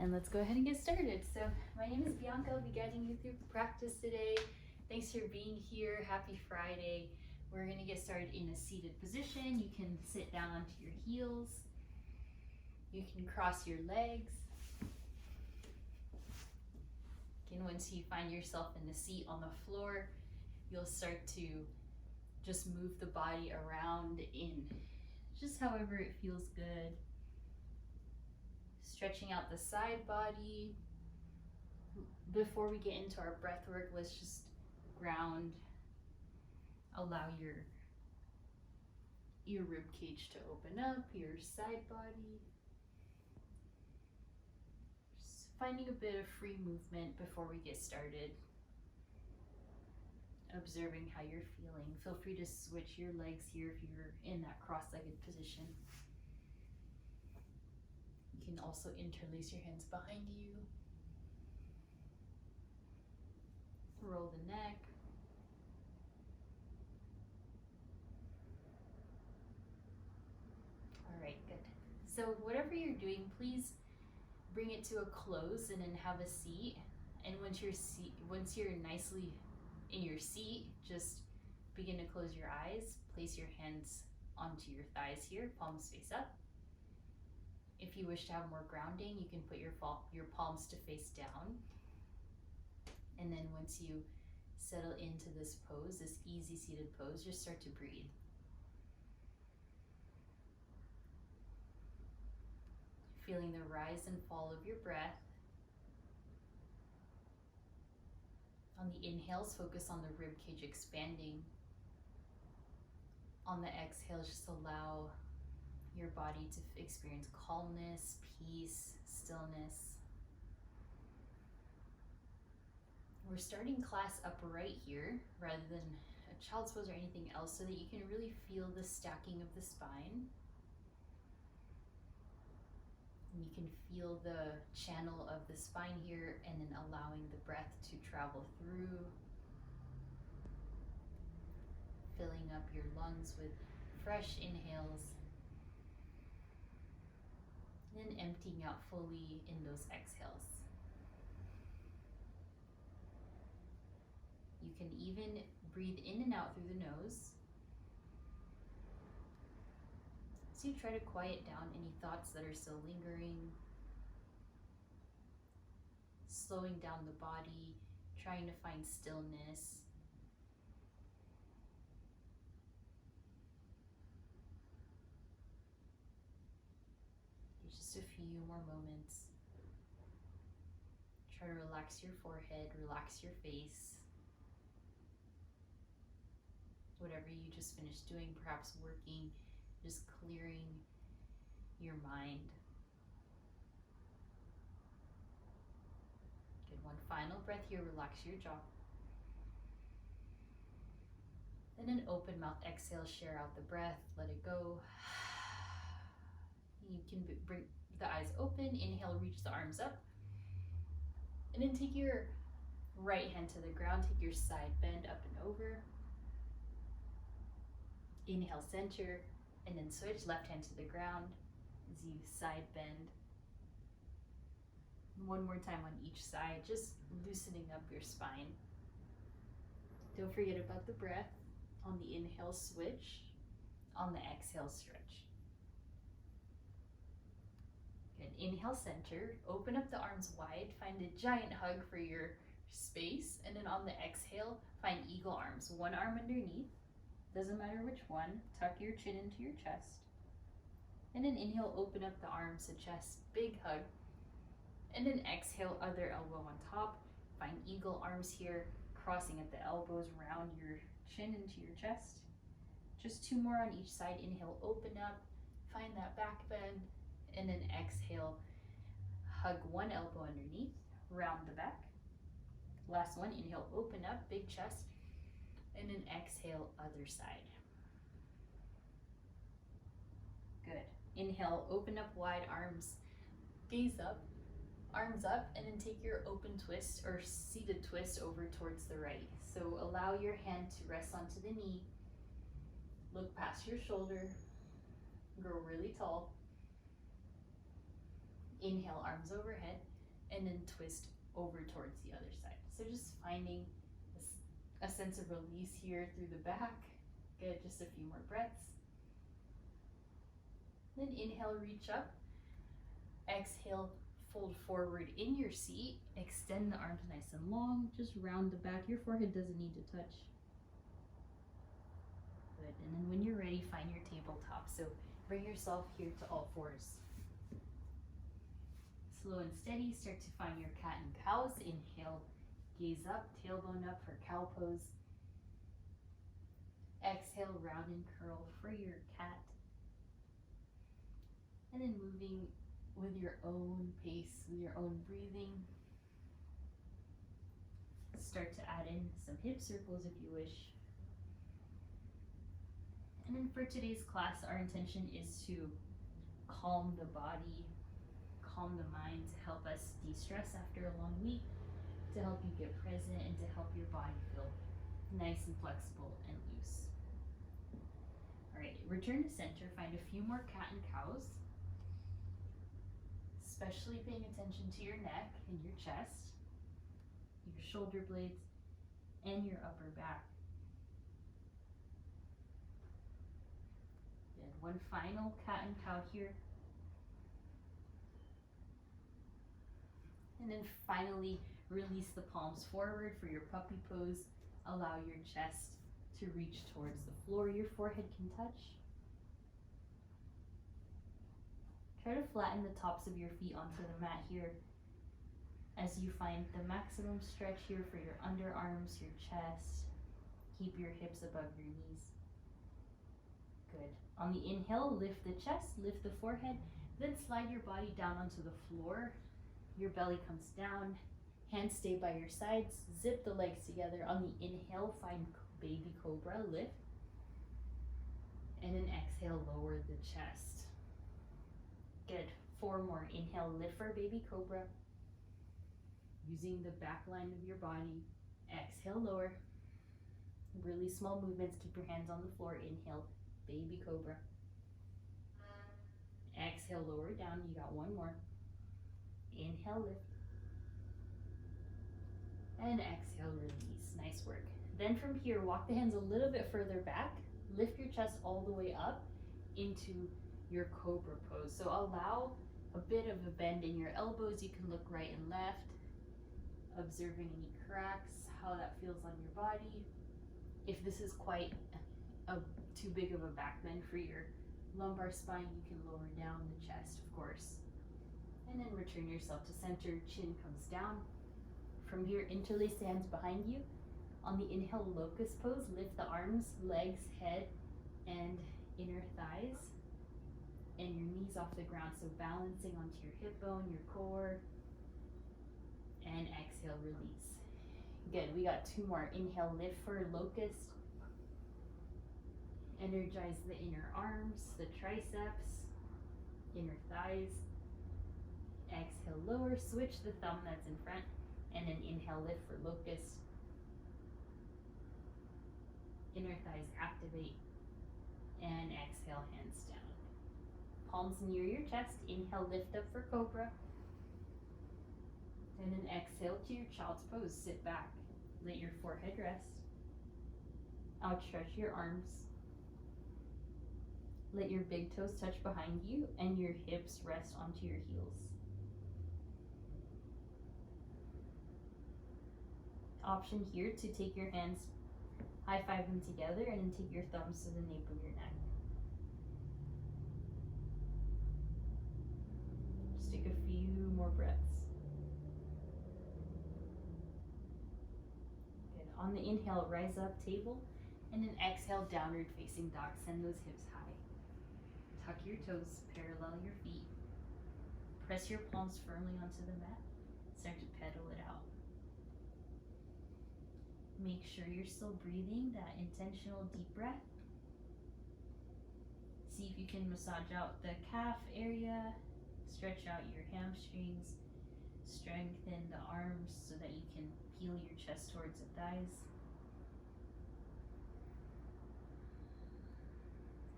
And let's go ahead and get started. So my name is Bianca. I'll be guiding you through practice today. Thanks for being here. Happy Friday. We're gonna get started in a seated position. You can sit down onto your heels. You can cross your legs. Again, once you find yourself in the seat on the floor, you'll start to just move the body around in just however it feels good. Stretching out the side body. Before we get into our breath work, let's just ground. Allow your rib cage to open up, your side body. Just finding a bit of free movement before we get started. Observing how you're feeling. Feel free to switch your legs here if you're in that cross-legged position. You can also interlace your hands behind you. Roll the neck. All right, good. So whatever you're doing, please bring it to a close and then have a seat. And once you're nicely in your seat, just begin to close your eyes. Place your hands onto your thighs here, palms face up. If you wish to have more grounding, you can put your palms to face down. And then once you settle into this pose, this easy seated pose, just start to breathe. Feeling the rise and fall of your breath. On the inhales, focus on the rib cage expanding. On the exhales, just allow your body to experience calmness, peace, stillness. We're starting class upright here rather than a child's pose or anything else, so that you can really feel the stacking of the spine. And you can feel the channel of the spine here, and then allowing the breath to travel through, filling up your lungs with fresh inhales, and then emptying out fully in those exhales. You can even breathe in and out through the nose. So you try to quiet down any thoughts that are still lingering. Slowing down the body, trying to find stillness. Just a few more moments. Try to relax your forehead, relax your face. Whatever you just finished doing, perhaps working, just clearing your mind. Good, one final breath here, relax your jaw. And an open mouth exhale, share out the breath, let it go. You can bring the eyes open, inhale, reach the arms up. And then take your right hand to the ground, take your side bend up and over. Inhale, center, and then switch, left hand to the ground as you side bend. One more time on each side, just loosening up your spine. Don't forget about the breath. On the inhale, switch. On the exhale, stretch. Good. Inhale, center. Open up the arms wide. Find a giant hug for your space. And then on the exhale, find eagle arms. One arm underneath. Doesn't matter which one. Tuck your chin into your chest. And then inhale, open up the arms to chest. Big hug. And then exhale, other elbow on top. Find eagle arms here. Crossing at the elbows, round your chin into your chest. Just two more on each side. Inhale, open up. Find that back bend. And then exhale, hug one elbow underneath. Round the back. Last one, inhale, open up, big chest. And then exhale, other side. Good. Inhale, open up wide, arms, gaze up, arms up, and then take your open twist or seated twist over towards the right. So allow your hand to rest onto the knee. Look past your shoulder. Grow really tall. Inhale, arms overhead. and then twist over towards the other side. So just finding a sense of release here through the back. Good, just a few more breaths. Then inhale, reach up. Exhale, fold forward in your seat. Extend the arms nice and long. Just round the back. Your forehead doesn't need to touch. Good, and then when you're ready, find your tabletop. So bring yourself here to all fours. Slow and steady, start to find your cat and cows. Inhale, gaze up, tailbone up for cow pose. Exhale, round and curl for your cat. And then moving with your own pace, with your own breathing. Start to add in some hip circles if you wish. And then for today's class, our intention is to calm the body, calm the mind, to help us de-stress after a long week, to help you get present, and to help your body feel nice and flexible and loose. All right, return to center, find a few more cat and cows, especially paying attention to your neck and your chest, your shoulder blades, and your upper back. Good, one final cat and cow here. And then finally, release the palms forward for your puppy pose. Allow your chest to reach towards the floor. Your forehead can touch. Try to flatten the tops of your feet onto the mat here as you find the maximum stretch here for your underarms, your chest. Keep your hips above your knees. Good. On the inhale, lift the chest, lift the forehead, then slide your body down onto the floor. Your belly comes down, hands stay by your sides, zip the legs together. On the inhale, find baby cobra, lift. And then exhale, lower the chest. Good, 4 more. Inhale, lift for baby cobra. Using the back line of your body. Exhale, lower. Really small movements, keep your hands on the floor. Inhale, baby cobra. Exhale, lower down, you got 1 more. Inhale, lift. And exhale, release. Nice work. Then from here, walk the hands a little bit further back. Lift your chest all the way up into your cobra pose. So allow a bit of a bend in your elbows. You can look right and left, observing any cracks, how that feels on your body. If this is quite too big of a back bend for your lumbar spine, you can lower down the chest, of course. And then return yourself to center, chin comes down. From here, interlace the hands behind you. On the inhale, locust pose, lift the arms, legs, head, and inner thighs, and your knees off the ground, so balancing onto your hip bone, your core, and exhale, release. Good, we got 2 more. Inhale, lift for locust. Energize the inner arms, the triceps, inner thighs. Exhale, lower, switch the thumb that's in front, and then inhale, lift for locust. Inner thighs activate, and exhale, hands down. Palms near your chest. Inhale, lift up for cobra. And then exhale to your child's pose. Sit back, let your forehead rest. Outstretch your arms. Let your big toes touch behind you, and your hips rest onto your heels. Option here to take your hands, high five them together, and then take your thumbs to the nape of your neck. Just take a few more breaths. Good. On the inhale, rise up, table, and then exhale, downward facing dog. Send those hips high. Tuck your toes, parallel your feet. Press your palms firmly onto the mat. Start to pedal it out. Make sure you're still breathing that intentional deep breath. See if you can massage out the calf area, stretch out your hamstrings, strengthen the arms so that you can peel your chest towards the thighs.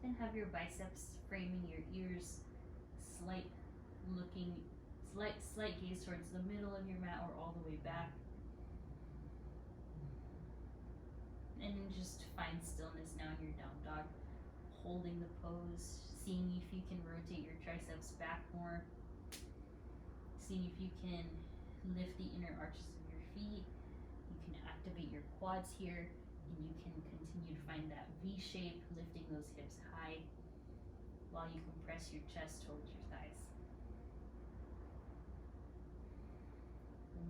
Then have your biceps framing your ears, slight looking Slight gaze towards the middle of your mat or all the way back. And then just find stillness now in your down dog. Holding the pose, seeing if you can rotate your triceps back more. Seeing if you can lift the inner arches of your feet. You can activate your quads here, and you can continue to find that V shape, lifting those hips high while you compress your chest towards your thighs.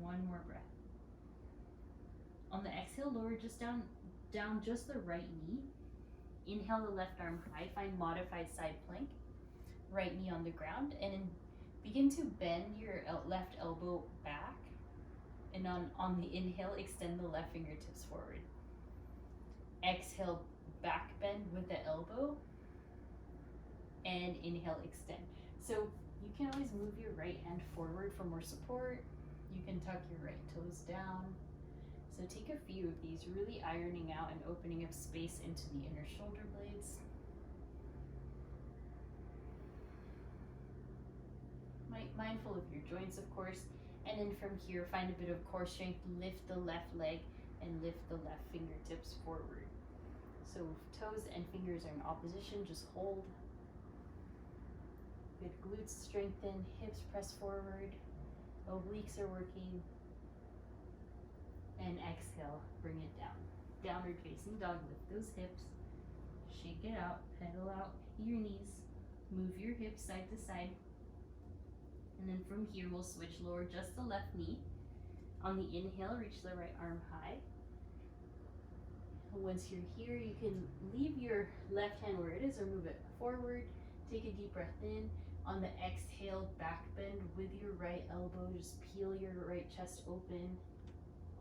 One more breath. On the exhale, lower just down just the right knee. Inhale the left arm high, find modified side plank. Right knee on the ground, and then begin to bend your left elbow back. And on the inhale, extend the left fingertips forward. Exhale, back bend with the elbow. And inhale, extend. So you can always move your right hand forward for more support. You can tuck your right toes down. So take a few of these, really ironing out and opening up space into the inner shoulder blades. Mindful of your joints, of course. And then from here, find a bit of core strength, lift the left leg and lift the left fingertips forward. So if toes and fingers are in opposition, just hold. Good, glutes strengthen, hips press forward, obliques are working. And exhale, bring it down. Downward facing dog, lift those hips, shake it out, pedal out your knees, move your hips side to side. And then from here, we'll switch, lower just the left knee. On the inhale, reach the right arm high. Once you're here, you can leave your left hand where it is or move it forward. Take a deep breath in. On the exhale, back bend with your right elbow. Just peel your right chest open.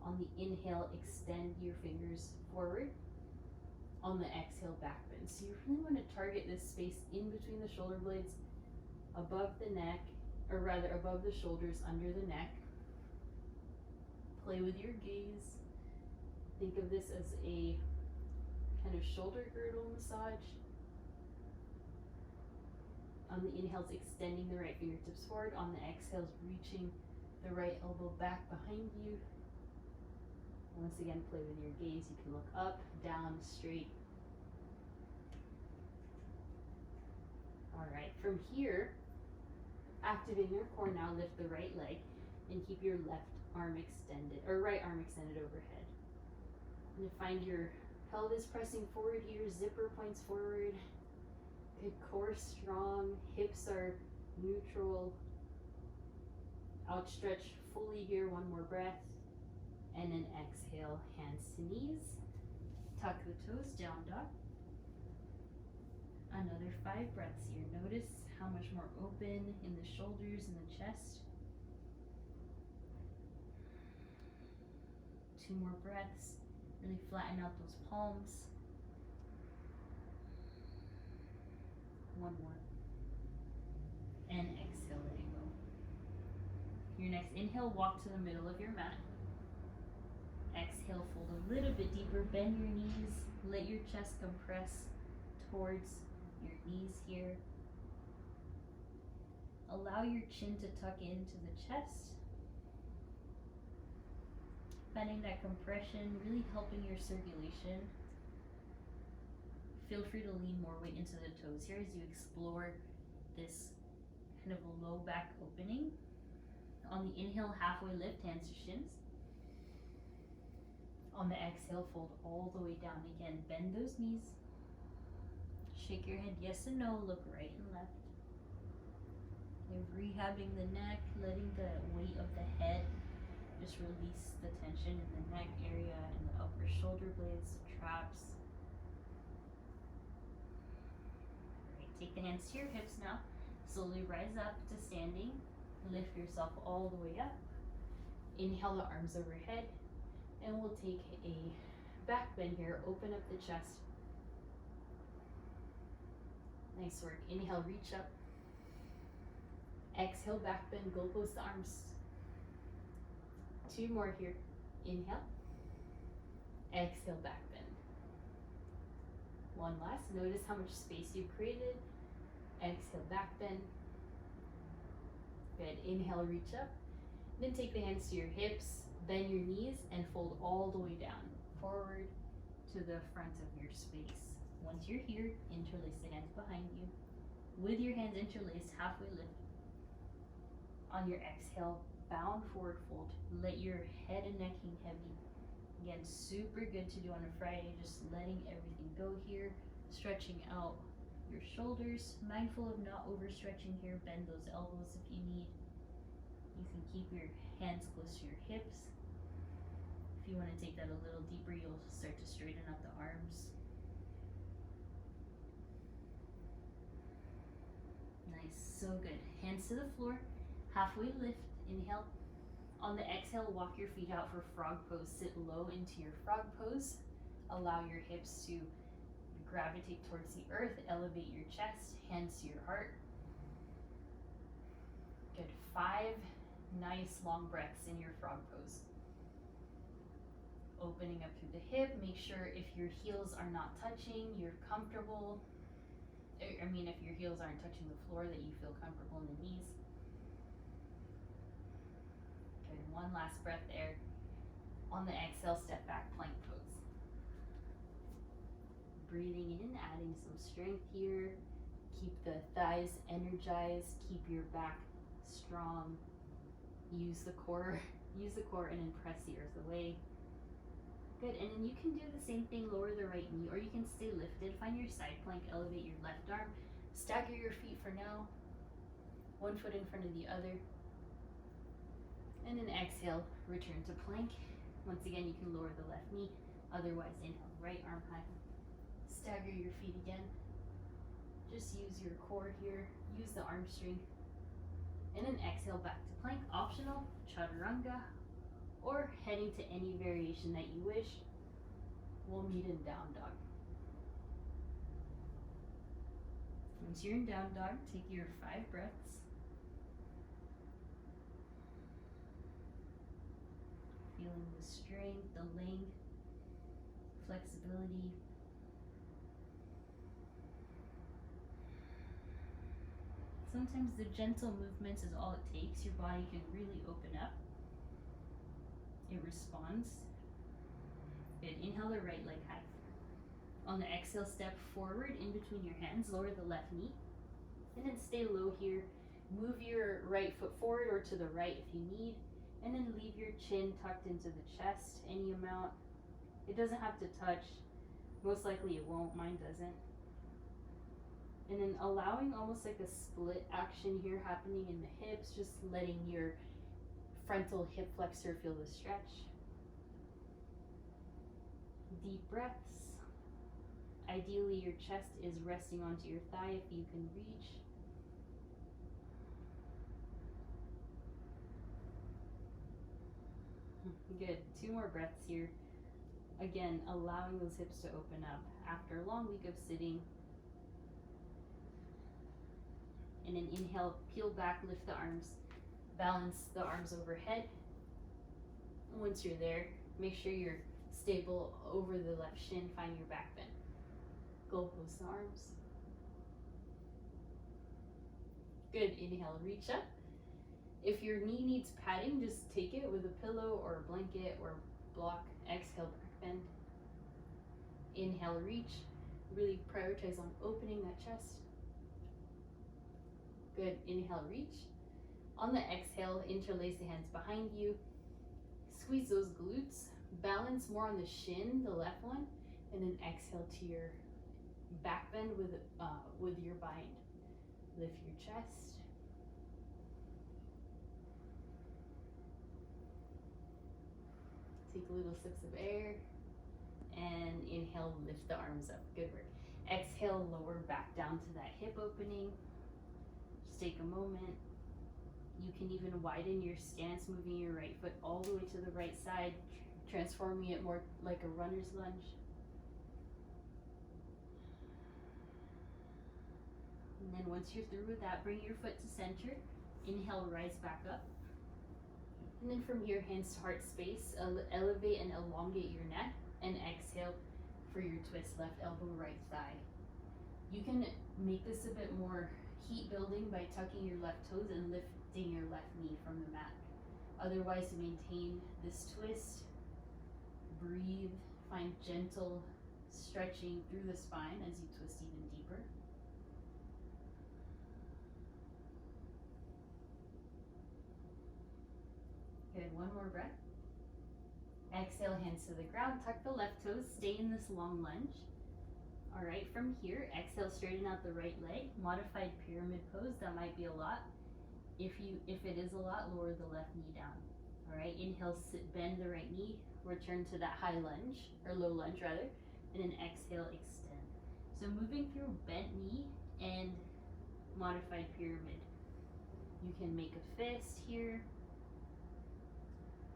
On the inhale, extend your fingers forward. On the exhale, back bend. So you really want to target this space in between the shoulder blades, above the neck, or rather above the shoulders, under the neck. Play with your gaze. Think of this as a kind of shoulder girdle massage. On the inhales, extending the right fingertips forward. On the exhales, reaching the right elbow back behind you. Once again, play with your gaze. You can look up, down, straight. All right, from here, activate your core now, lift the right leg and keep your left arm extended, or right arm extended overhead. And find your pelvis pressing forward here, zipper points forward. Good, core strong, hips are neutral. Outstretch fully here, one more breath. And then exhale, hands to knees. Tuck the toes, down dog. Another 5 breaths here. Notice how much more open in the shoulders and the chest. 2 more breaths. Really flatten out those palms. 1 more. And exhale, let it go. Your next inhale, walk to the middle of your mat. Exhale, fold a little bit deeper, bend your knees, let your chest compress towards your knees here. Allow your chin to tuck into the chest. Finding that compression, really helping your circulation. Feel free to lean more weight into the toes here as you explore this kind of low back opening. On the inhale, halfway lift, hands to shins. On the exhale, fold all the way down again. Bend those knees. Shake your head yes and no, look right and left. You're rehabbing the neck, letting the weight of the head just release the tension in the neck area and the upper shoulder blades, traps. Alright, take the hands to your hips now. Slowly rise up to standing. Lift yourself all the way up. Inhale the arms overhead. And we'll take a back bend here. Open up the chest. Nice work. Inhale, reach up. Exhale, back bend. Go post the arms. 2 more here. Inhale. Exhale, back bend. 1 last. Notice how much space you've created. Exhale, back bend. Good. Inhale, reach up. Then take the hands to your hips, bend your knees, and fold all the way down, forward to the front of your space. Once you're here, interlace the hands behind you. With your hands interlaced, halfway lift. On your exhale, bound forward fold. Let your head and neck hang heavy. Again, super good to do on a Friday, just letting everything go here, stretching out your shoulders, mindful of not overstretching here. Bend those elbows if you need. You can keep your hands close to your hips. If you want to take that a little deeper, you'll start to straighten up the arms. Nice, so good. Hands to the floor, halfway lift, inhale. On the exhale, walk your feet out for frog pose. Sit low into your frog pose. Allow your hips to gravitate towards the earth. Elevate your chest, hands to your heart. Good. 5 nice long breaths in your frog pose. Opening up through the hip. Make sure if your heels are not touching, you're comfortable. If your heels aren't touching the floor, that you feel comfortable in the knees. Good. One last breath there. On the exhale, step back, plank pose. Breathing in, adding some strength here. Keep the thighs energized. Keep your back strong. Use the core and then press the earth away. Good, and then you can do the same thing, lower the right knee, or you can stay lifted. Find your side plank, elevate your left arm. Stagger your feet for now. One foot in front of the other. And then exhale, return to plank. Once again, you can lower the left knee. Otherwise, inhale, right arm high. Stagger your feet again. Just use your core here. Use the arm strength. And then exhale back to plank. Optional, chaturanga, or heading to any variation that you wish. We'll meet in down dog. Once you're in down dog, take your 5 breaths. Feeling the strength, the length, flexibility. Sometimes the gentle movements is all it takes. Your body can really open up. It responds. Good. Inhale the right leg high. On the exhale, step forward in between your hands. Lower the left knee. And then stay low here. Move your right foot forward or to the right if you need. And then leave your chin tucked into the chest, any amount. It doesn't have to touch. Most likely it won't. Mine doesn't. And then allowing almost like a split action here happening in the hips, just letting your frontal hip flexor feel the stretch. Deep breaths. Ideally, your chest is resting onto your thigh if you can reach. Good. 2 more breaths here. Again, allowing those hips to open up after a long week of sitting. And then inhale, peel back, lift the arms, balance the arms overhead. Once you're there, make sure you're stable over the left shin, find your back bend. Goalpost the arms. Good, inhale, reach up. If your knee needs padding, just take it with a pillow or a blanket or block. Exhale, back bend. Inhale, reach. Really prioritize on opening that chest. Good, inhale, reach. On the exhale, interlace the hands behind you. Squeeze those glutes. Balance more on the shin, the left one, and then exhale to your back bend with your bind. Lift your chest. Take little sips of air. And inhale, lift the arms up. Good work. Exhale, lower back down to that hip opening. Just take a moment. You can even widen your stance, moving your right foot all the way to the right side, transforming it more like a runner's lunge. And then once you're through with that, bring your foot to center. Inhale, rise back up. And then from here, hands to heart space, elevate and elongate your neck. And exhale for your twist, left elbow, right thigh. You can make this a bit more heat building by tucking your left toes and lifting your left knee from the mat. Otherwise, maintain this twist. Breathe. Find gentle stretching through the spine as you twist even deeper. Good, one more breath. Exhale, hands to the ground, tuck the left toes, stay in this long lunge. All right, from here, exhale, straighten out the right leg, modified pyramid pose, that might be a lot. If it is a lot, lower the left knee down. All right, inhale, bend the right knee, return to that high lunge, or low lunge rather, and then exhale, extend. So moving through bent knee and modified pyramid. You can make a fist here.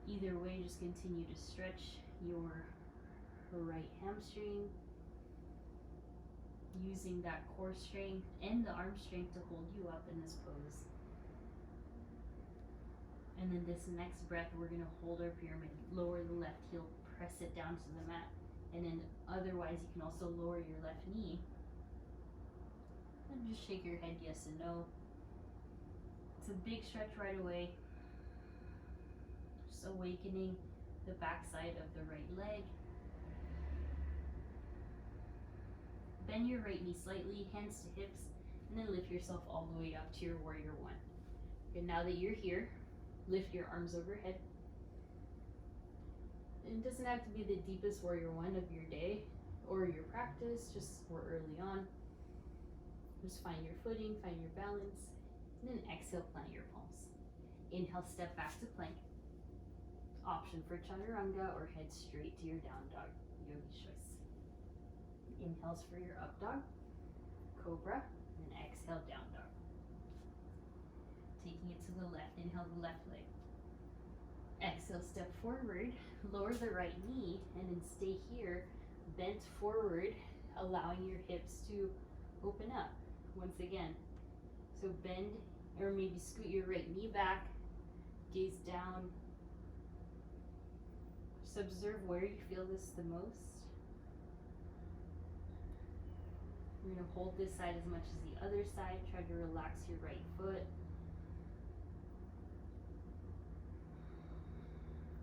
Either way, just continue to stretch your right hamstring, using that core strength and the arm strength to hold you up in this pose. And then this next breath, we're gonna hold our pyramid, lower the left heel, press it down to the mat. And then otherwise, you can also lower your left knee. And just shake your head yes and no. It's a big stretch right away. Just awakening the backside of the right leg. Bend your right knee slightly, hands to hips, and then lift yourself all the way up to your warrior one. Okay, now that you're here, lift your arms overhead. It doesn't have to be the deepest warrior one of your day or your practice, just we're early on. Just find your footing, find your balance, and then exhale, plant your palms. Inhale, step back to plank. Option for chaturanga or head straight to your down dog, yogi's choice. Inhales for your up dog, cobra, and exhale, down dog. Taking it to the left, inhale the left leg. Exhale, step forward, lower the right knee, and then stay here, bent forward, allowing your hips to open up. Once again, so bend, or maybe scoot your right knee back, gaze down. Just observe where you feel this the most. You're gonna hold this side as much as the other side. Try to relax your right foot.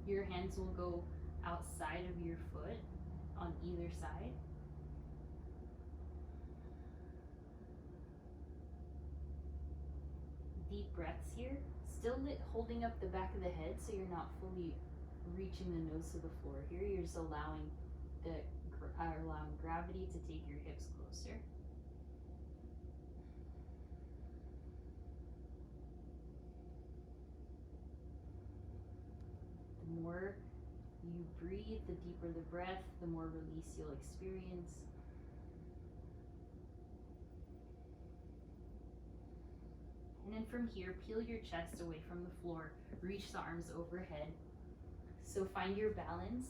Your hands will go outside of your foot on either side. Deep breaths here. Still holding up the back of the head so you're not fully reaching the nose to the floor here. You're just allowing gravity to take your hips closer. The more you breathe, the deeper the breath, the more release you'll experience. And then from here, peel your chest away from the floor, reach the arms overhead. So find your balance.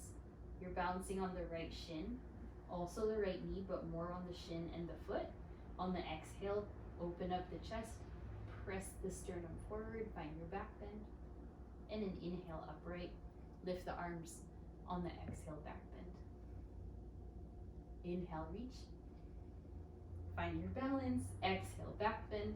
You're balancing on the right shin, also the right knee, but more on the shin and the foot. On the exhale, open up the chest, press the sternum forward, find your back bend. And then inhale, upright, lift the arms. On the exhale, back bend. Inhale, reach. Find your balance, exhale, back bend.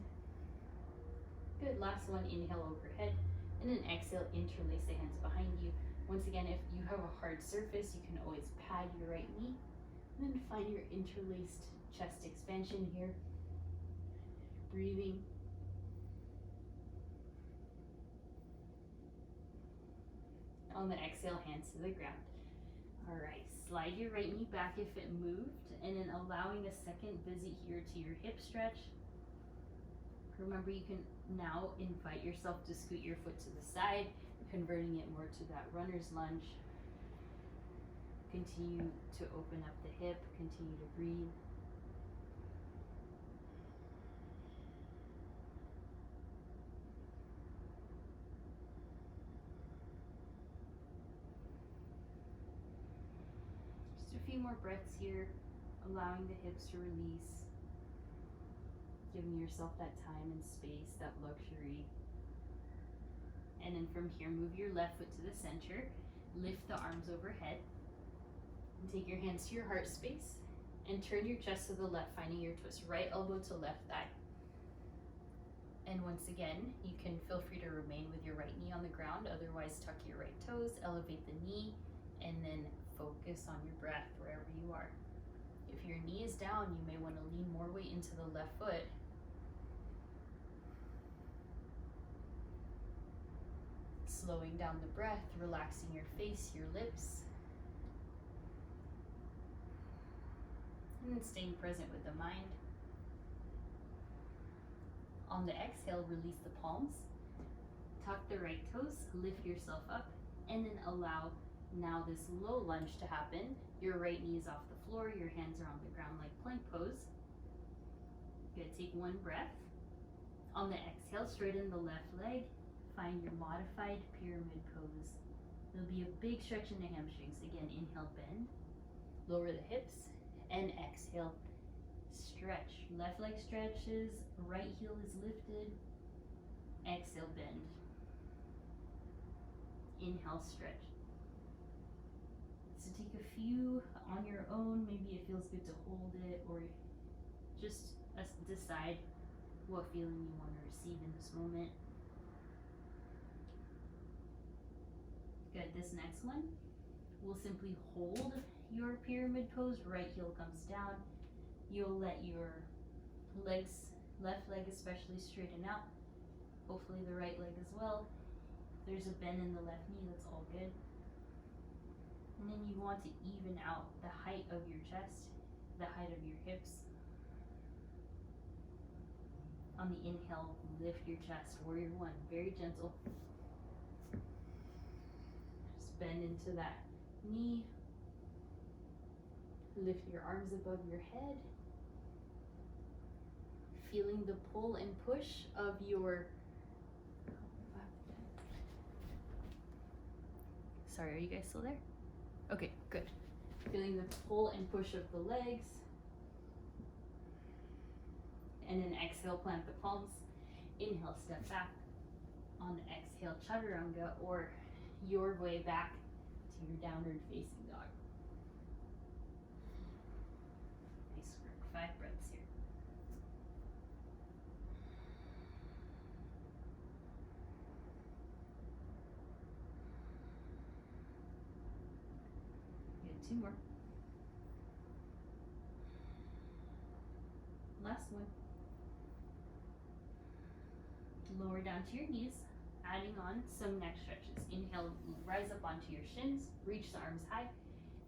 Good, last one, inhale overhead, and then exhale, interlace the hands behind you. Once again, if you have a hard surface, you can always pad your right knee, and then find your interlaced chest expansion here. Breathing. On the exhale, hands to the ground. All right, slide your right knee back if it moved, and then allowing a second visit here to your hip stretch. Remember, you can now invite yourself to scoot your foot to the side, converting it more to that runner's lunge. Continue to open up the hip, continue to breathe. Just a few more breaths here, allowing the hips to release. Giving yourself that time and space, that luxury. And then from here, move your left foot to the center, lift the arms overhead, and take your hands to your heart space, and turn your chest to the left, finding your twist. Right elbow to left thigh. And once again, you can feel free to remain with your right knee on the ground, otherwise tuck your right toes, elevate the knee, and then focus on your breath wherever you are. If your knee is down, you may want to lean more weight into the left foot. Slowing down the breath, relaxing your face, your lips, and then staying present with the mind. On the exhale, release the palms, tuck the right toes, lift yourself up, and then allow now this low lunge to happen. Your right knee is off the floor, your hands are on the ground like plank pose. Good, take one breath. On the exhale, straighten the left leg, find your modified pyramid pose. There'll be a big stretch in the hamstrings. Again, inhale, bend, lower the hips, and exhale, stretch. Left leg stretches, right heel is lifted, exhale, bend. Inhale, stretch. So take a few on your own. Maybe it feels good to hold it, or just decide what feeling you want to receive in this moment. Good, this next one, we'll simply hold your pyramid pose, right heel comes down. You'll let your legs, left leg especially, straighten out. Hopefully the right leg as well. If there's a bend in the left knee, that's all good. And then you want to even out the height of your chest, the height of your hips. On the inhale, lift your chest, warrior one, very gentle. Just bend into that knee. Lift your arms above your head. Feeling the pull and push of your, sorry, are you guys still there? Okay, good. Feeling the pull and push of the legs. And then exhale, plant the palms. Inhale, step back. On the exhale, chaturanga, or your way back to your downward facing dog. Nice work, 5 breaths here. Good, 2 more. Last one. Lower down to your knees, adding on some neck stretches. Inhale, rise up onto your shins, reach the arms high.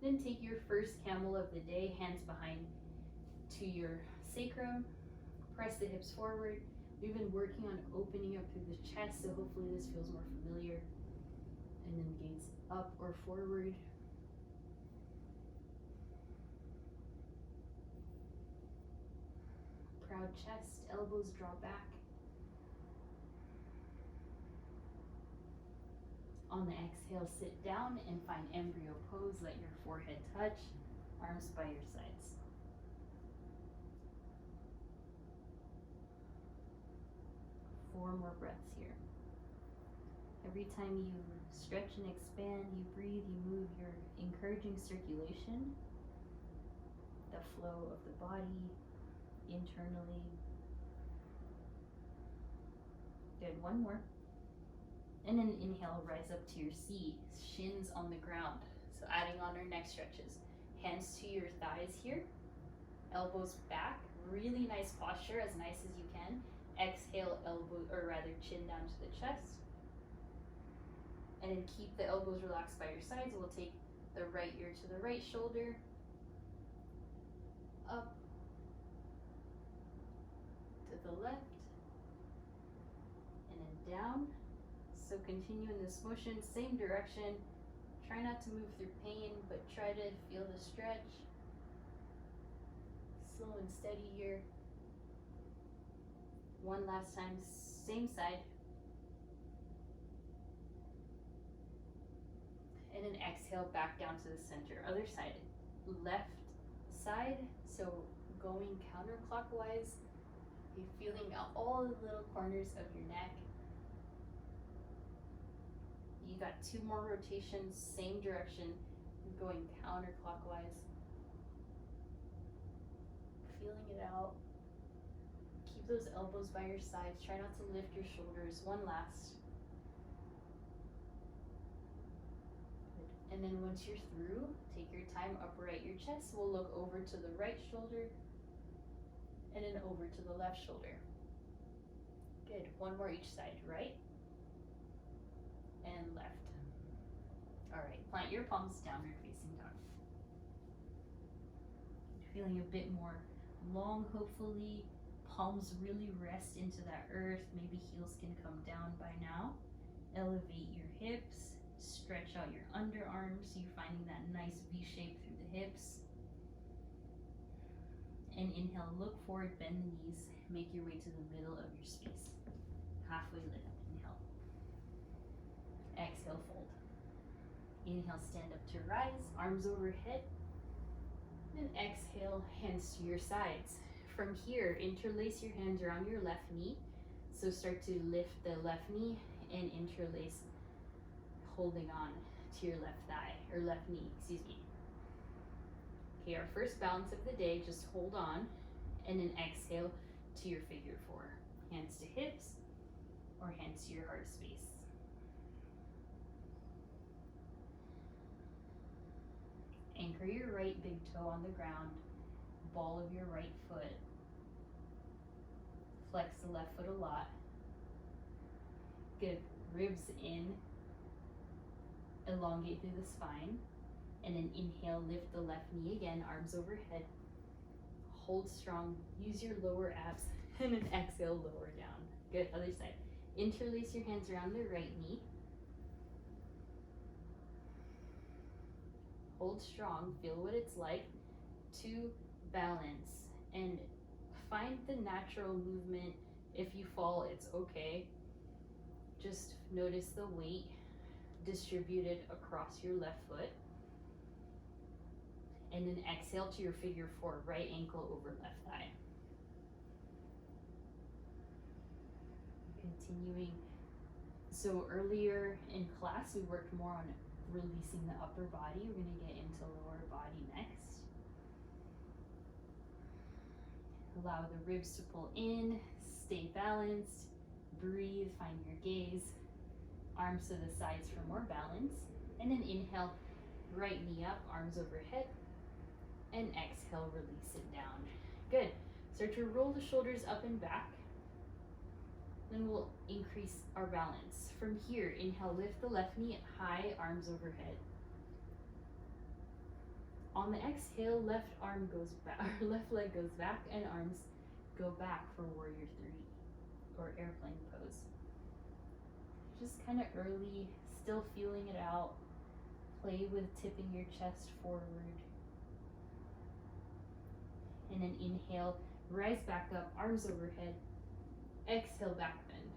Then take your first camel of the day, hands behind to your sacrum. Press the hips forward. We've been working on opening up through the chest, so hopefully this feels more familiar. And then gaze up or forward. Proud chest, elbows draw back. On the exhale, sit down and find embryo pose. Let your forehead touch, arms by your sides. Four more breaths here. Every time you stretch and expand, you breathe, you move, you're encouraging circulation, the flow of the body internally. Good, one more. And then inhale, rise up to your seat, shins on the ground. So adding on our neck stretches. Hands to your thighs here, elbows back, really nice posture, as nice as you can. Exhale, elbow, or rather chin down to the chest. And then keep the elbows relaxed by your sides. We'll take the right ear to the right shoulder, up to the left, and then down. So continue in this motion, same direction. Try not to move through pain, but try to feel the stretch. Slow and steady here. One last time, same side. And then exhale back down to the center. Other side, left side. So going counterclockwise. You're feeling out all the little corners of your neck. You got 2 more rotations, same direction, going counterclockwise. Feeling it out. Keep those elbows by your sides. Try not to lift your shoulders. One last. Good. And then once you're through, take your time, upright your chest. We'll look over to the right shoulder and then over to the left shoulder. Good. One more each side. Right and left. All right. Plant your palms downward facing dog. Feeling a bit more long, hopefully. Palms really rest into that earth. Maybe heels can come down by now. Elevate your hips. Stretch out your underarms so you're finding that nice V shape through the hips. And inhale, look forward, bend the knees. Make your way to the middle of your space. Halfway lift. Inhale. Exhale, fold. Inhale, stand up to rise. Arms overhead. And exhale, hands to your sides. From here, interlace your hands around your left knee. So start to lift the left knee and interlace, holding on to your left thigh, or left knee, excuse me. Okay, our first balance of the day, just hold on, and then exhale to your figure four. Hands to hips, or hands to your heart space. Anchor your right big toe on the ground, ball of your right foot. Flex the left foot a lot. Good. Ribs in. Elongate through the spine. And then inhale, lift the left knee again, arms overhead. Hold strong. Use your lower abs. And then exhale, lower down. Good. Other side. Interlace your hands around the right knee. Hold strong. Feel what it's like to balance. And find the natural movement. If you fall, it's okay. Just notice the weight distributed across your left foot. And then exhale to your figure four, right ankle over left thigh. Continuing. So earlier in class, we worked more on releasing the upper body. We're going to get into lower body next. Allow the ribs to pull in, stay balanced, breathe, find your gaze. Arms to the sides for more balance. And then inhale, right knee up, arms overhead. And exhale, release it down. Good. Start to roll the shoulders up and back. Then we'll increase our balance. From here, inhale, lift the left knee high, arms overhead. On the exhale, left arm goes back, left leg goes back, and arms go back for warrior three, or airplane pose. Just kind of early, still feeling it out. Play with tipping your chest forward. And then inhale, rise back up, arms overhead. Exhale, back bend.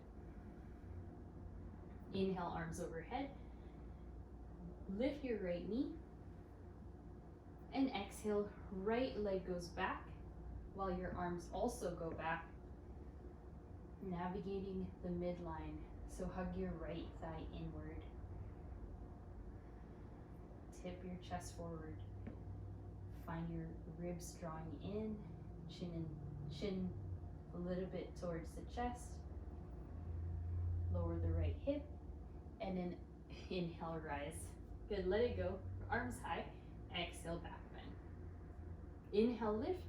Inhale, arms overhead. Lift your right knee. And exhale, right leg goes back while your arms also go back. Navigating the midline. So hug your right thigh inward. Tip your chest forward. Find your ribs drawing in, chin a little bit towards the chest. Lower the right hip, and then inhale, rise. Good, let it go. Arms high. Exhale, back bend. Inhale, lift.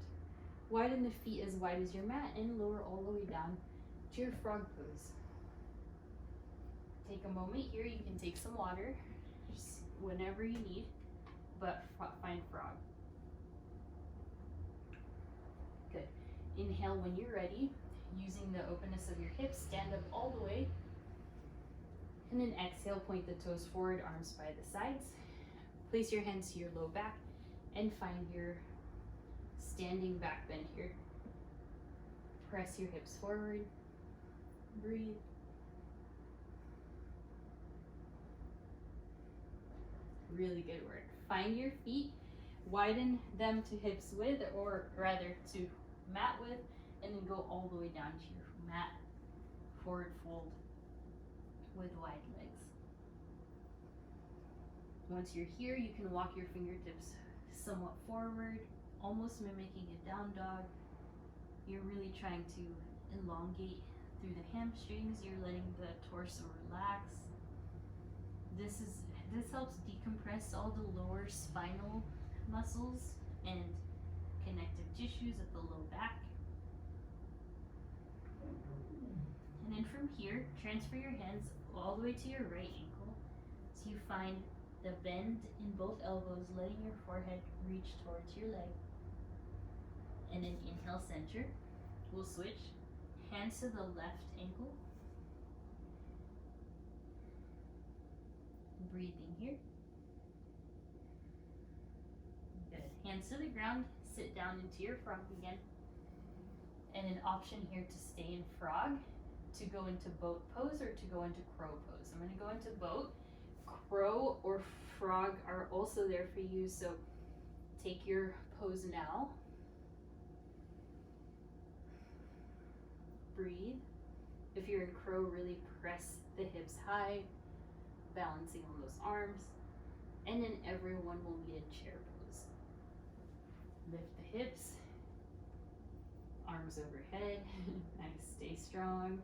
Widen the feet as wide as your mat and lower all the way down to your frog pose. Take a moment here. You can take some water, just whenever you need, but find frog. Good. Inhale when you're ready. Using the openness of your hips, stand up all the way. And then exhale, point the toes forward, arms by the sides. Place your hands to your low back and find your standing back bend here. Press your hips forward. Breathe. Really good work. Find your feet, widen them to hips width, or rather to mat width, and then go all the way down to your mat. Forward fold with wide legs. Once you're here, you can walk your fingertips somewhat forward, almost mimicking a down dog. You're really trying to elongate through the hamstrings. You're letting the torso relax. This helps decompress all the lower spinal muscles and connective tissues at the low back. And then from here, transfer your hands all the way to your right ankle so you find the bend in both elbows, letting your forehead reach towards your leg. And then inhale, center. We'll switch. Hands to the left ankle. Breathing here. Good. Hands to the ground. Sit down into your frog again. And an option here to stay in frog, to go into boat pose, or to go into crow pose. I'm going to go into boat. Crow or frog are also there for you, so take your pose now. Breathe. If you're in crow, really press the hips high, balancing on those arms. And then everyone will be in chair pose. Lift the hips, arms overhead. Nice, stay strong.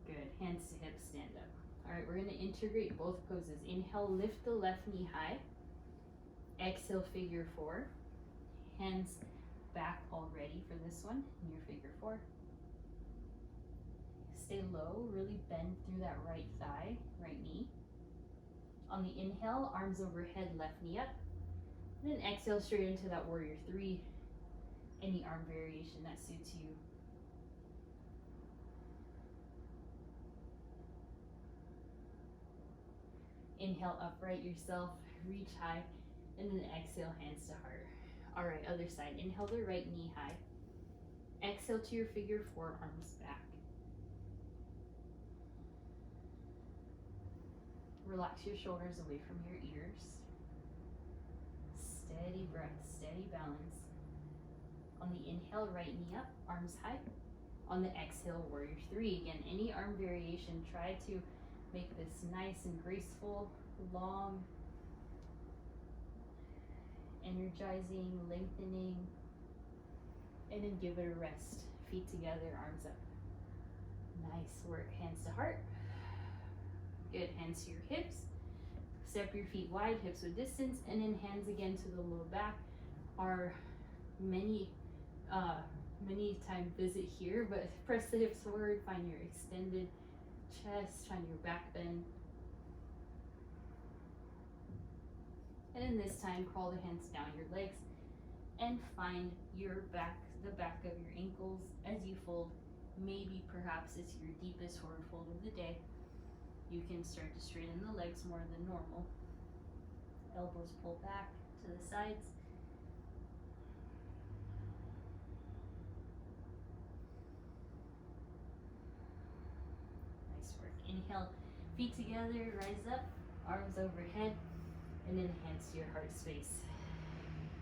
Good, hands to hips, stand up. All right, we're gonna integrate both poses. Inhale, lift the left knee high. Exhale, figure four. Hands back already for this one in your figure four. Stay low, really bend through that right thigh, right knee. On the inhale, arms overhead, left knee up. And then exhale straight into that warrior three. Any arm variation that suits you. Inhale, upright yourself, reach high, and then exhale, hands to heart. All right, other side. Inhale the right knee high. Exhale to your figure four, arms back. Relax your shoulders away from your ears. Steady breath, steady balance. On the inhale, right knee up, arms high. On the exhale, warrior three. Again, any arm variation, try to make this nice and graceful, long, energizing, lengthening, and then give it a rest. Feet together, arms up. Nice work, hands to heart. Good, hands to your hips. Step your feet wide, hips with distance, and then hands again to the low back. Our many time visit here, but press the hips forward, find your extended chest, find your back bend. And then this time, crawl the hands down your legs and find your back, the back of your ankles as you fold. Maybe perhaps it's your deepest forward fold of the day. You can start to straighten the legs more than normal. Elbows pull back to the sides. Nice work. Inhale, feet together, rise up, arms overhead, and then hands to your heart space.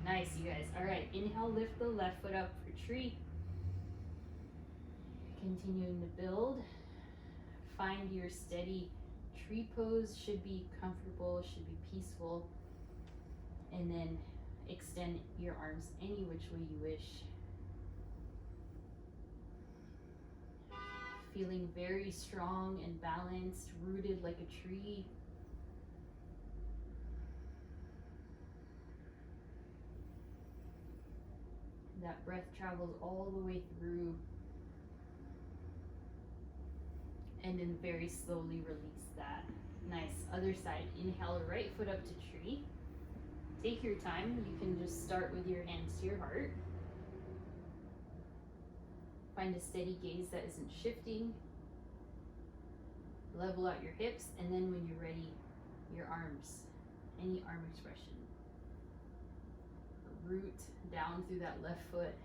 Nice, you guys. All right, inhale, lift the left foot up for tree. Continuing to build. Find your steady tree pose. Should be comfortable, should be peaceful. And then extend your arms any which way you wish. Feeling very strong and balanced, rooted like a tree. That breath travels all the way through. And then very slowly release that. Nice. Other side. Inhale, right foot up to tree. Take your time. You can just start with your hands to your heart. Find a steady gaze that isn't shifting. Level out your hips, and then when you're ready, your arms. Any arm expression. Root down through that left foot.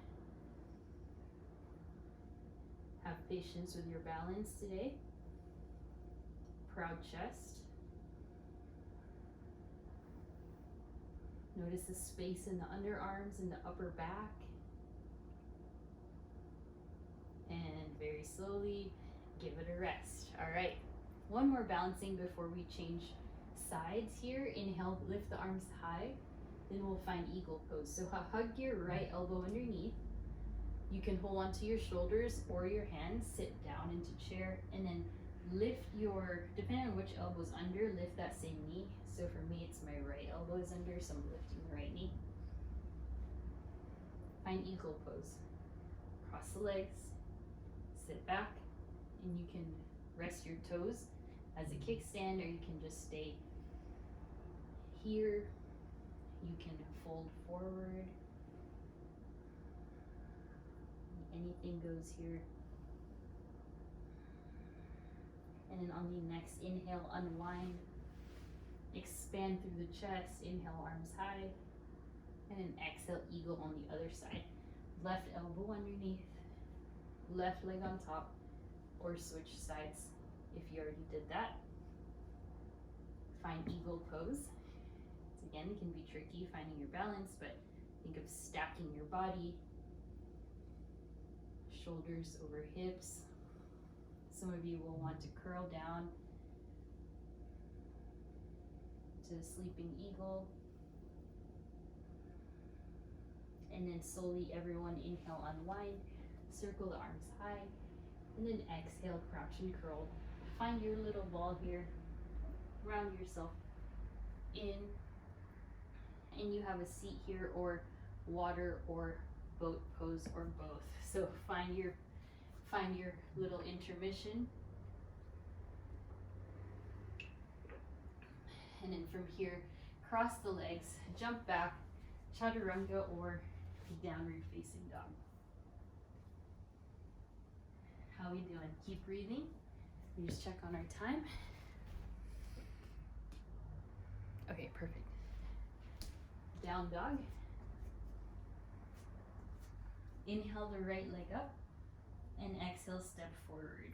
Have patience with your balance today. Proud chest. Notice the space in the underarms and the upper back. And very slowly, give it a rest. All right, one more balancing before we change sides here. Inhale, lift the arms high. Then we'll find eagle pose. So hug your right elbow underneath. You can hold onto your shoulders or your hands, sit down into chair, and then lift your, depending on which elbow's under, lift that same knee. So for me, it's my right elbow is under, so I'm lifting the right knee. Find eagle pose. Cross the legs, sit back, and you can rest your toes as a kickstand, or you can just stay here. You can fold forward. Anything goes here. And then on the next inhale, unwind. Expand through the chest. Inhale, arms high. And then exhale, eagle on the other side. Left elbow underneath. Left leg on top. Or switch sides if you already did that. Find eagle pose. Again, it can be tricky finding your balance, but think of stacking your body. Shoulders over hips. Some of you will want to curl down to sleeping eagle. And then slowly, everyone inhale, unwind. Circle the arms high. And then exhale, crouch and curl. Find your little ball here. Round yourself in. And you have a seat here, or water, or boat pose, or both. So find your little intermission. And then from here, cross the legs, jump back, chaturanga, or downward facing dog. How we doing? Keep breathing. We just check on our time. Okay, perfect. Down dog. Inhale the right leg up, and exhale, step forward.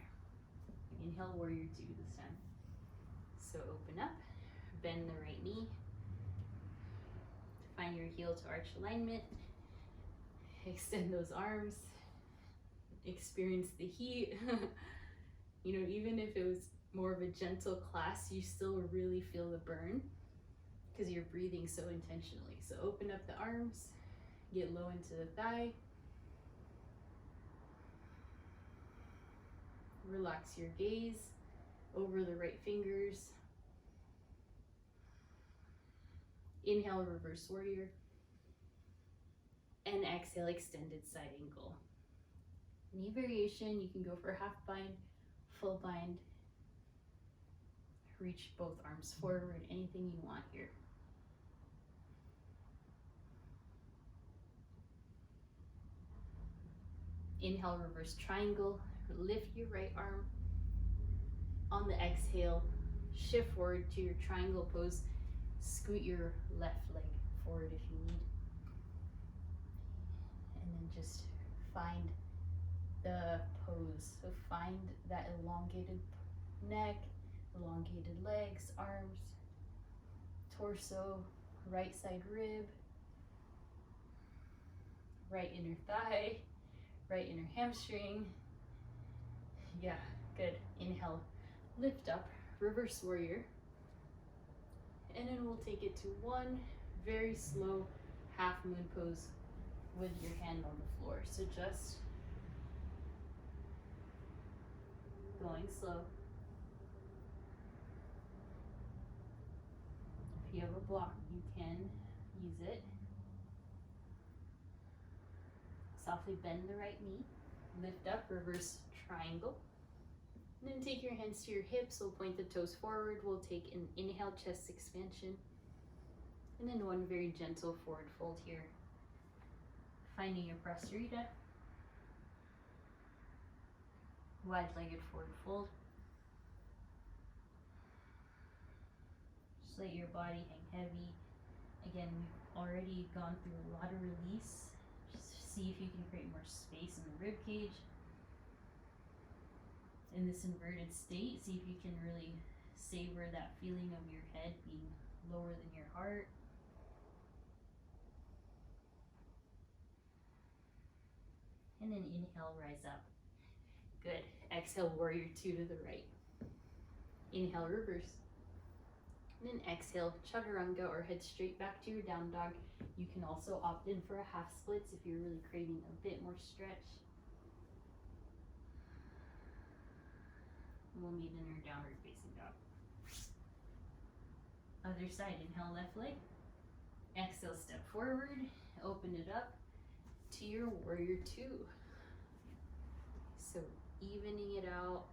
Inhale, warrior two this time. So open up, bend the right knee. Find your heel to arch alignment. Extend those arms. Experience the heat. You know, even if it was more of a gentle class, you still really feel the burn because you're breathing so intentionally. So open up the arms, get low into the thigh. Relax your gaze over the right fingers. Inhale, reverse warrior. And exhale, extended side angle. Any variation, you can go for half bind, full bind. Reach both arms forward, anything you want here. Inhale, reverse triangle. Lift your right arm. On the exhale, shift forward to your triangle pose. Scoot your left leg forward if you need. And then just find the pose. So find that elongated neck, elongated legs, arms, torso, right side rib, right inner thigh, right inner hamstring. Yeah, good. Inhale, lift up, reverse warrior. And then we'll take it to one very slow half moon pose with your hand on the floor. So just going slow. If you have a block, you can use it. Softly bend the right knee, lift up, reverse triangle. And then take your hands to your hips, we'll point the toes forward. We'll take an inhale, chest expansion. And then one very gentle forward fold here. Finding your prasarita. Wide-legged forward fold. Just let your body hang heavy. Again, we've already gone through a lot of release. Just see if you can create more space in the rib cage. In this inverted state, see if you can really savor that feeling of your head being lower than your heart. And then inhale, rise up. Good. Exhale, warrior two to the right. Inhale, reverse. And then exhale, chaturanga or head straight back to your down dog. You can also opt in for a half splits if you're really craving a bit more stretch. We'll meet in our downward facing dog. Other side, inhale left leg. Exhale, step forward, open it up to your warrior two. So evening it out,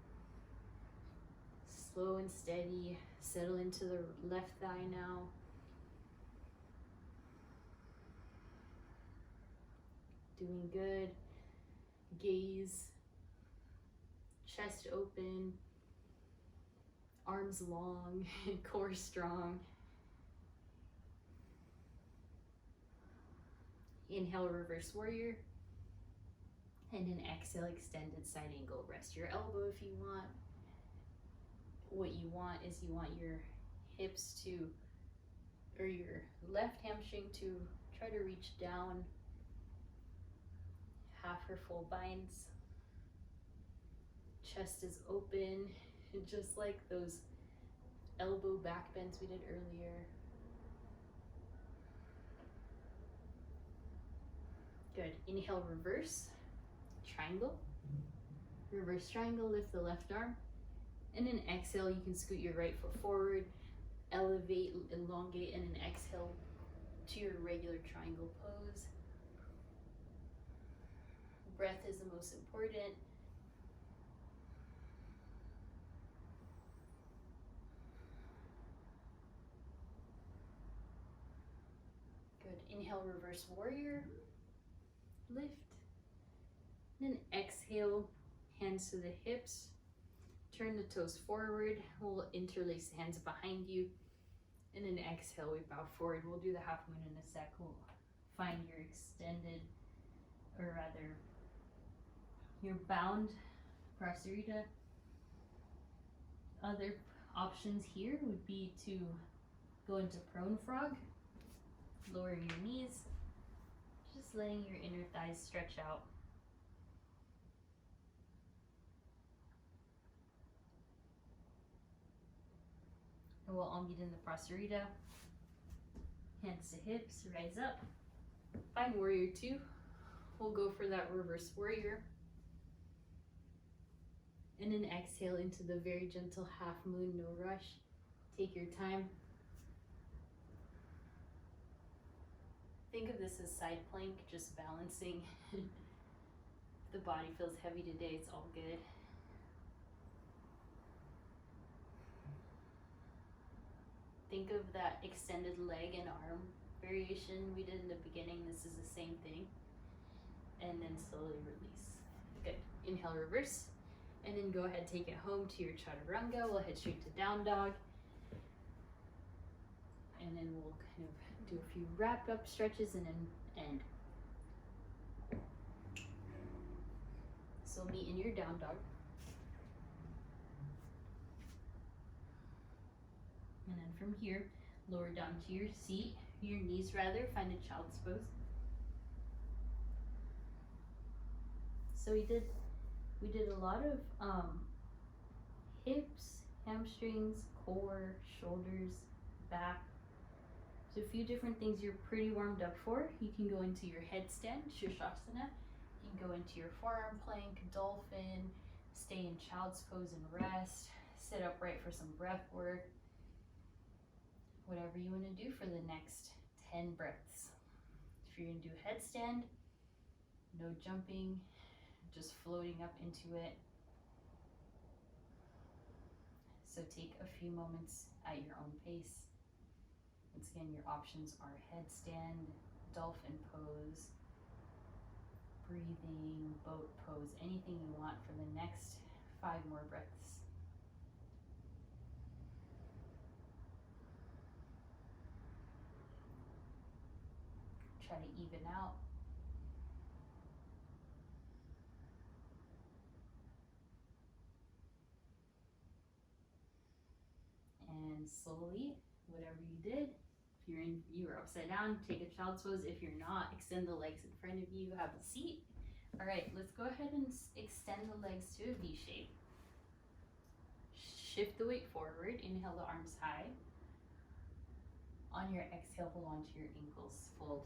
slow and steady, settle into the left thigh now. Doing good. Gaze, chest open, arms long, core strong. Inhale, reverse warrior. And then exhale, extended side angle. Rest your elbow if you want. What you want is you want your hips to, or your left hamstring to try to reach down, half her full binds. Chest is open, just like those elbow back bends we did earlier. Good. Inhale, reverse triangle. Reverse triangle, lift the left arm. And then exhale, you can scoot your right foot forward, elevate, elongate, and then exhale to your regular triangle pose. Breath is the most important. Good. Inhale, reverse warrior. Lift. Then exhale, hands to the hips. Turn the toes forward. We'll interlace the hands behind you. And then exhale, we bow forward. We'll do the half moon in a sec. We'll find your extended, or rather, your bound prasarita. Other options here would be to go into prone frog, lowering your knees, just letting your inner thighs stretch out. And we'll all meet in the prasarita. Hands to hips, rise up. Find warrior two. We'll go for that reverse warrior. And then exhale into the very gentle half moon, no rush. Take your time. Think of this as side plank, just balancing. If the body feels heavy today, it's all good. Think of that extended leg and arm variation we did in the beginning. This is the same thing. And then slowly release. Good. Inhale, reverse. And then go ahead, take it home to your chaturanga. We'll head straight to down dog. And then we'll kind of do a few wrapped up stretches and then end. So meet in your down dog. And then from here, lower down to your seat, your knees rather, find a child's pose. So we did a lot of hips, hamstrings, core, shoulders, back. So a few different things you're pretty warmed up for. You can go into your headstand, Shirshasana. You can go into your forearm plank, dolphin, stay in child's pose and rest, sit upright for some breath work. Whatever you want to do for the next 10 breaths. If you're going to do headstand, no jumping, just floating up into it. So take a few moments at your own pace. Once again, your options are headstand, dolphin pose, breathing, boat pose, anything you want for the next 5 more breaths. Try to even out. And slowly, whatever you did, if you were upside down, take a child's pose. If you're not, extend the legs in front of you, have a seat. All right, let's go ahead and extend the legs to a V shape. Shift the weight forward, inhale the arms high. on your exhale, hold on to your ankles, fold.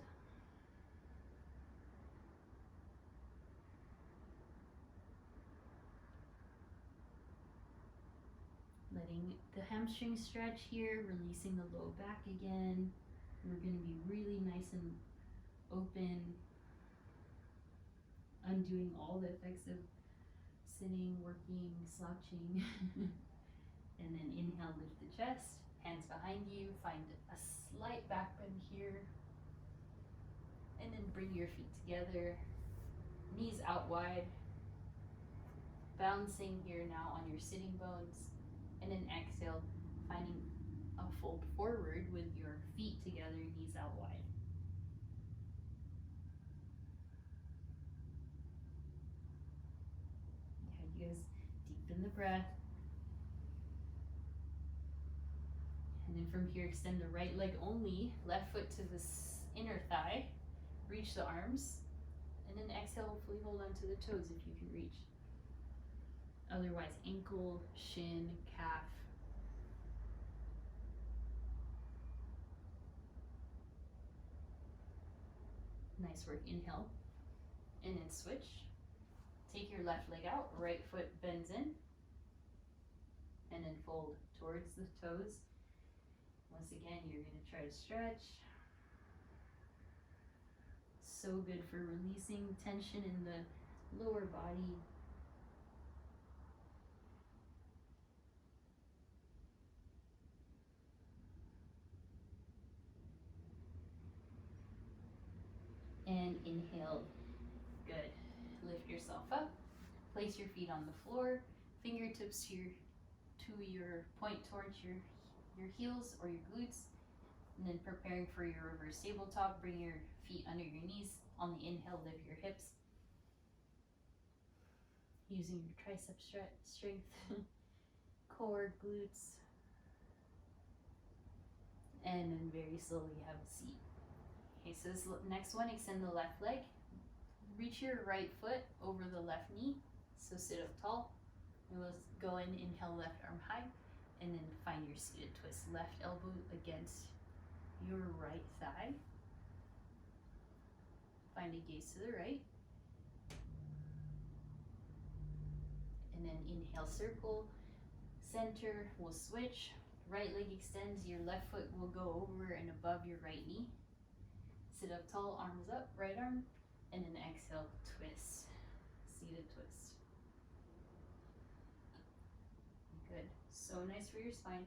Letting the hamstring stretch here, releasing the low back again. We're going to be really nice and open, undoing all the effects of sitting, working, slouching. And then inhale, lift the chest, hands behind you, find a slight back bend here. And then bring your feet together, knees out wide, balancing here now on your sitting bones. And then exhale, finding a fold forward with your feet together, knees out wide. Yeah, you guys deepen the breath. And then from here, extend the right leg only, left foot to the inner thigh, reach the arms, and then exhale, hopefully hold on to the toes if you can reach. Otherwise, ankle, shin, calf. Nice work, inhale, and then switch. Take your left leg out, right foot bends in, and then fold towards the toes. Once again, you're going to try to stretch. So good for releasing tension in the lower body. And inhale, good. Lift yourself up, place your feet on the floor, fingertips to your point towards your heels or your glutes, and then preparing for your reverse tabletop. Bring your feet under your knees. On the inhale, lift your hips, using your tricep strength, core, glutes, and then very slowly have a seat. Okay, so this next one, extend the left leg, reach your right foot over the left knee, so sit up tall. And we'll go in, inhale, left arm high, and then find your seated twist. Left elbow against your right thigh. Find a gaze to the right. And then inhale, circle, center, we'll switch. Right leg extends, your left foot will go over and above your right knee. Sit up tall, arms up, right arm, and then exhale, twist, seated twist. Good, so nice for your spine.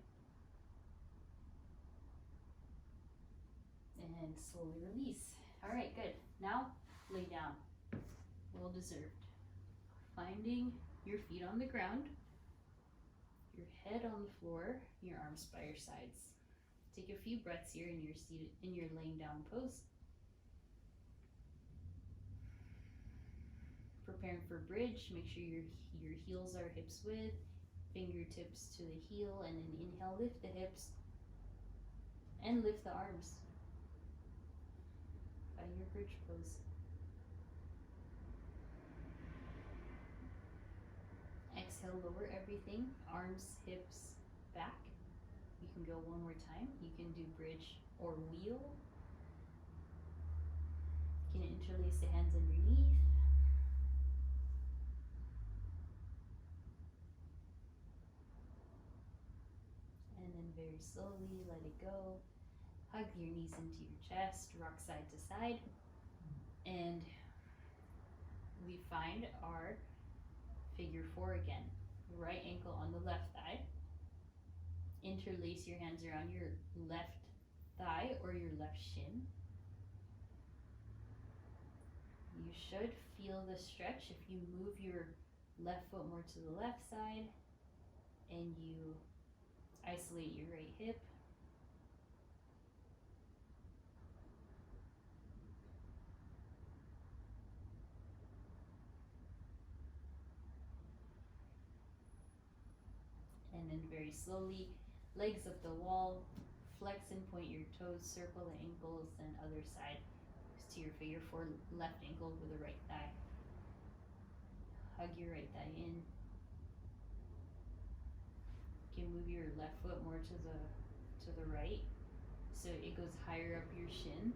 And slowly release. All right, good. Now, lay down, well deserved. Finding your feet on the ground, your head on the floor, your arms by your sides. Take a few breaths here in your laying down pose. Preparing for bridge, make sure your heels are hips width, fingertips to the heel, and then inhale, lift the hips, and lift the arms. Find your bridge pose. Exhale, lower everything, arms, hips, back. You can go one more time. You can do bridge or wheel. You can interlace the hands underneath. And then very slowly let it go. Hug your knees into your chest, rock side to side. And we find our figure four again. Right ankle on the left thigh. Interlace your hands around your left thigh or your left shin. You should feel the stretch if you move your left foot more to the left side and you isolate your right hip. And then very slowly, legs up the wall, flex and point your toes, circle the ankles, and other side to your figure four, left ankle with the right thigh. Hug your right thigh in. You can move your left foot more to the right, so it goes higher up your shin.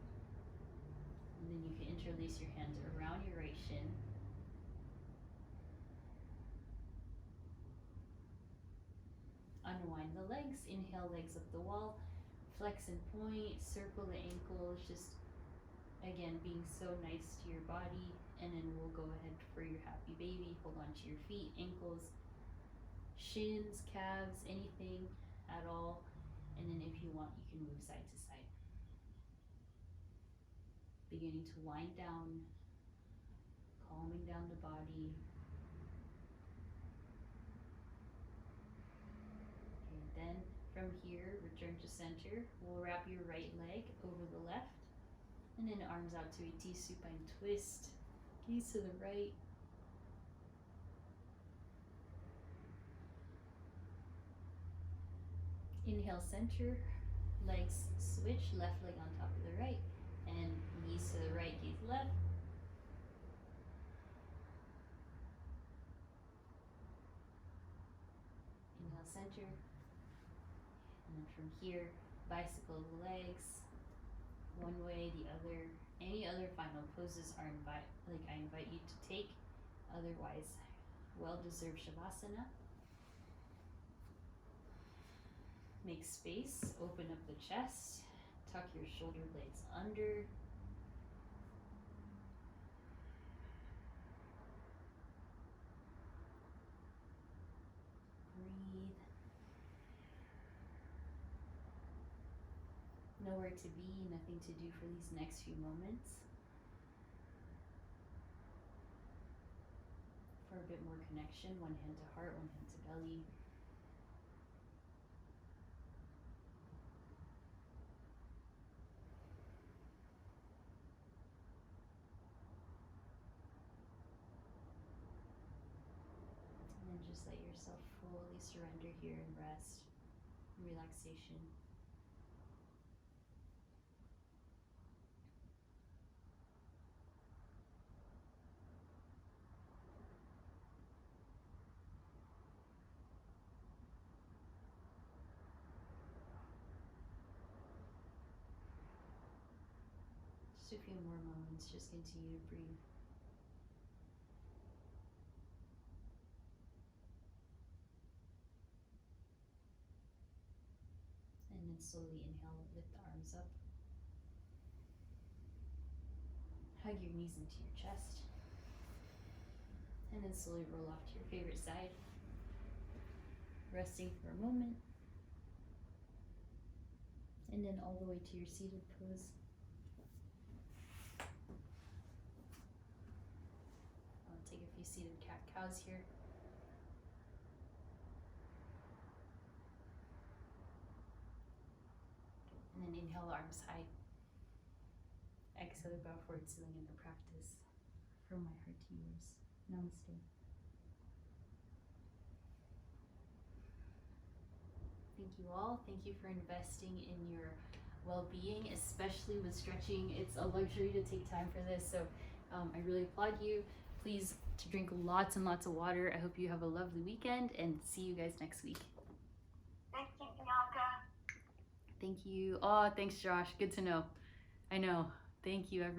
And then you can interlace your hands around your right shin. Unwind the legs. Inhale, legs up the wall. Flex and point. Circle the ankles. Just, again, being so nice to your body. And then we'll go ahead for your happy baby. Hold on to your feet, ankles, shins, calves, anything at all. And then if you want, you can move side to side. Beginning to wind down, calming down the body. Okay, then from here, return to center. We'll wrap your right leg over the left, and then arms out to a T supine twist. Gaze to the right. Inhale, center. Legs switch, left leg on top of the right, and knees to the right, gaze left. Inhale, center. And then from here, bicycle the legs, one way, the other. Any other final poses are I invite you to take. Otherwise, well-deserved Shavasana. Make space, open up the chest, tuck your shoulder blades under. Breathe. Nowhere to be, nothing to do for these next few moments. For a bit more connection, one hand to heart, one hand to belly. And then just let yourself fully surrender here and rest, relaxation. Just a few more moments, just continue to breathe. And then slowly inhale, lift the arms up. Hug your knees into your chest. And then slowly roll off to your favorite side. Resting for a moment. And then all the way to your seated pose. I'll take a few seated cat-cows here. And then inhale, arms high. Exhale, bow forward, sealing in the practice. From my heart to yours. Namaste. Thank you all. Thank you for investing in your well-being, especially with stretching. It's a luxury to take time for this, so I really applaud you. Please to drink lots and lots of water. I hope you have a lovely weekend, and see you guys next week. Thank you, Bianca. Thank you. Oh, thanks, Josh. Good to know. I know. Thank you, everyone.